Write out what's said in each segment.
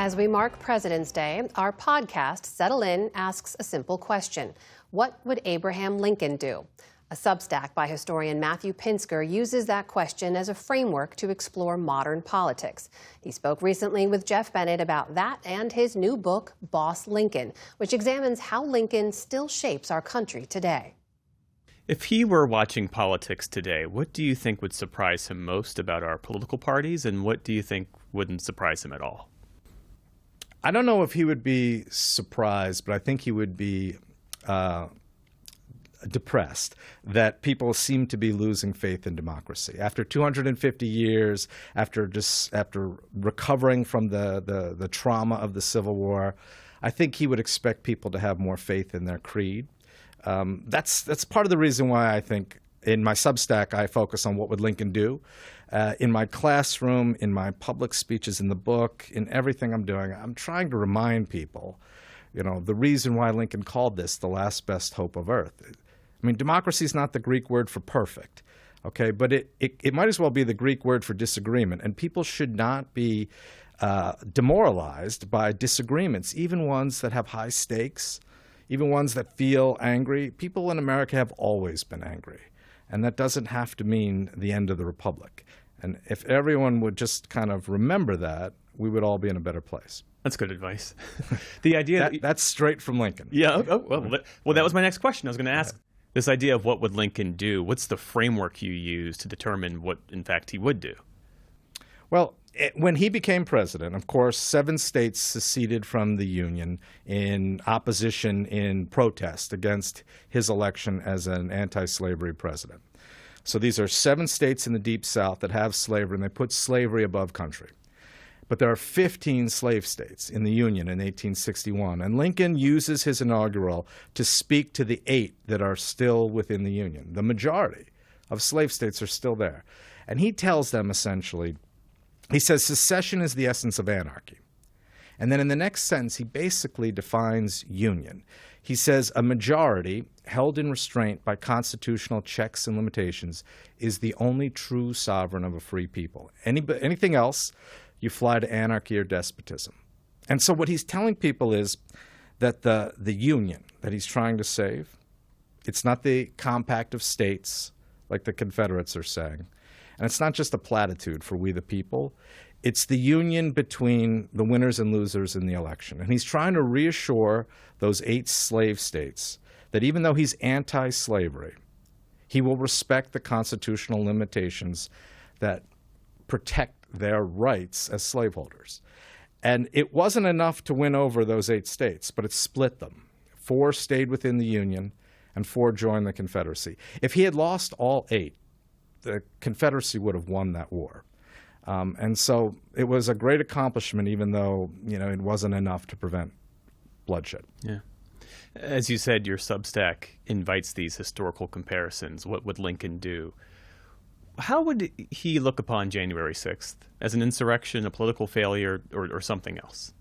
As we mark President's Day, our podcast, Settle In, asks a simple question. What would Abraham Lincoln do? A Substack by historian Matthew Pinsker uses that question as a framework to explore modern politics. He spoke recently with Jeff Bennett about that and his new book, Boss Lincoln, which examines how Lincoln still shapes our country today. If he were watching politics today, what do you think would surprise him most about our political parties, and what do you think wouldn't surprise him at all? I don't know if he would be surprised, but I think he would be depressed that people seem to be losing faith in democracy. After 250 years, after recovering from the trauma of the Civil War, I think he would expect people to have more faith in their creed. That's part of the reason why I think in my Substack I focus on what would Lincoln do. In my classroom, in my public speeches, in the book, in everything I'm doing, I'm trying to remind people, the reason why Lincoln called this the last best hope of earth. I mean, democracy is not the Greek word for perfect, okay? But it might as well be the Greek word for disagreement. And people should not be demoralized by disagreements, even ones that have high stakes, even ones that feel angry. People in America have always been angry. And that doesn't have to mean the end of the republic. And if everyone would just kind of remember that, we would all be in a better place. That's good advice. The idea that's straight from Lincoln. Yeah. Well, that was my next question. I was going to ask this idea of what would Lincoln do. What's the framework you use to determine what, in fact, he would do? Well, when he became president, of course, 7 states seceded from the Union in opposition, in protest against his election as an anti-slavery president. So these are 7 states in the Deep South that have slavery, and they put slavery above country. But there are 15 slave states in the Union in 1861, and Lincoln uses his inaugural to speak to the 8 that are still within the Union. The majority of slave states are still there. And he tells them essentially, he says secession is the essence of anarchy. And then in the next sentence, he basically defines union. He says a majority held in restraint by constitutional checks and limitations is the only true sovereign of a free people. Anything else, you fly to anarchy or despotism. And so what he's telling people is that the union that he's trying to save, it's not the compact of states like the Confederates are saying. And it's not just a platitude for we the people. It's the union between the winners and losers in the election. And he's trying to reassure those 8 slave states that even though he's anti-slavery, he will respect the constitutional limitations that protect their rights as slaveholders. And it wasn't enough to win over those 8 states, but it split them. 4 stayed within the Union, and 4 joined the Confederacy. If he had lost all 8, the Confederacy would have won that war. And so it was a great accomplishment, even though, it wasn't enough to prevent bloodshed. Yeah. As you said, your Substack invites these historical comparisons. What would Lincoln do? How would he look upon January 6th? As an insurrection, a political failure, or something else?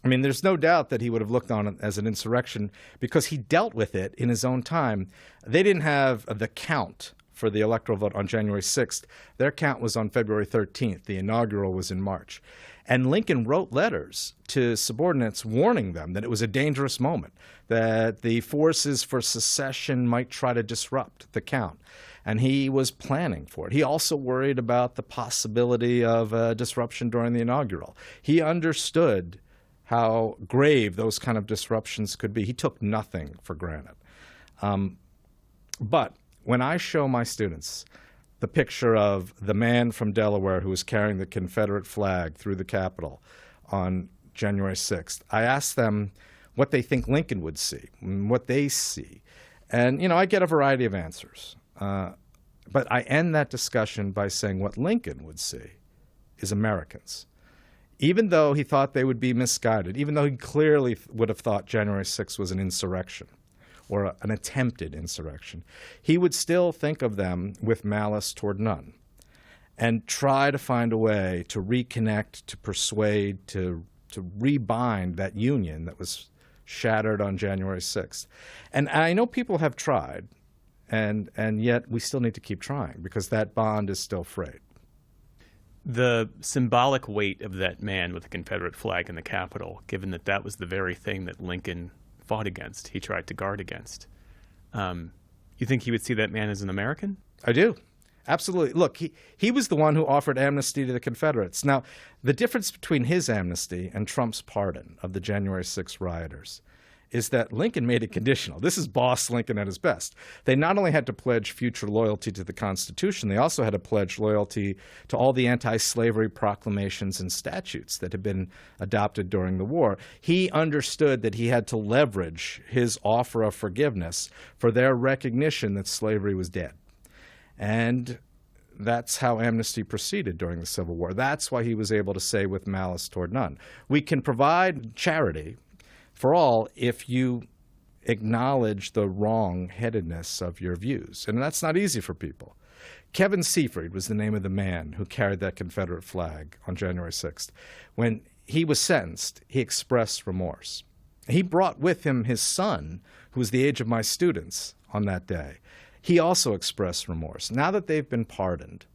I mean, there's no doubt that he would have looked on it as an insurrection because he dealt with it in his own time. They didn't have the count for the electoral vote on January 6th. Their count was on February 13th. The inaugural was in March. And Lincoln wrote letters to subordinates warning them that it was a dangerous moment, that the forces for secession might try to disrupt the count. And he was planning for it. He also worried about the possibility of disruption during the inaugural. He understood how grave those kind of disruptions could be. He took nothing for granted. But when I show my students the picture of the man from Delaware who was carrying the Confederate flag through the Capitol on January 6th, I ask them what they think Lincoln would see, what they see. And, I get a variety of answers. But I end that discussion by saying what Lincoln would see is Americans. Even though he thought they would be misguided, even though he clearly would have thought January 6th was an insurrection or an attempted insurrection, he would still think of them with malice toward none and try to find a way to reconnect, to persuade, to rebind that union that was shattered on January 6th. And I know people have tried, and yet we still need to keep trying because that bond is still frayed. The symbolic weight of that man with the Confederate flag in the Capitol, given that that was the very thing that Lincoln fought against, he tried to guard against. You think he would see that man as an American? I do. Absolutely. Look, he was the one who offered amnesty to the Confederates. Now, the difference between his amnesty and Trump's pardon of the January 6 rioters is that Lincoln made it conditional. This is boss Lincoln at his best. They not only had to pledge future loyalty to the Constitution, they also had to pledge loyalty to all the anti-slavery proclamations and statutes that had been adopted during the war. He understood that he had to leverage his offer of forgiveness for their recognition that slavery was dead. And that's how amnesty proceeded during the Civil War. That's why he was able to say with malice toward none. We can provide charity for all if you acknowledge the wrong-headedness of your views. And that's not easy for people. Kevin Seafried was the name of the man who carried that Confederate flag on January 6th. When he was sentenced, he expressed remorse. He brought with him his son, who was the age of my students on that day. He also expressed remorse. Now that they've been pardoned,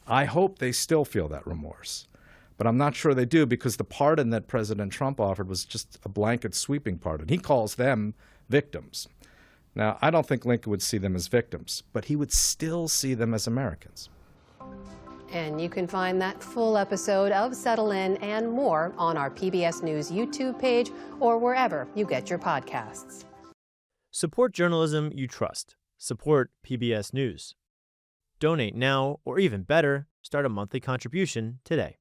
I hope they still feel that remorse. But I'm not sure they do, because the pardon that President Trump offered was just a blanket sweeping pardon. He calls them victims. Now, I don't think Lincoln would see them as victims, but he would still see them as Americans. And you can find that full episode of Settle In and more on our PBS News YouTube page or wherever you get your podcasts. Support journalism you trust. Support PBS News. Donate now, or even better, start a monthly contribution today.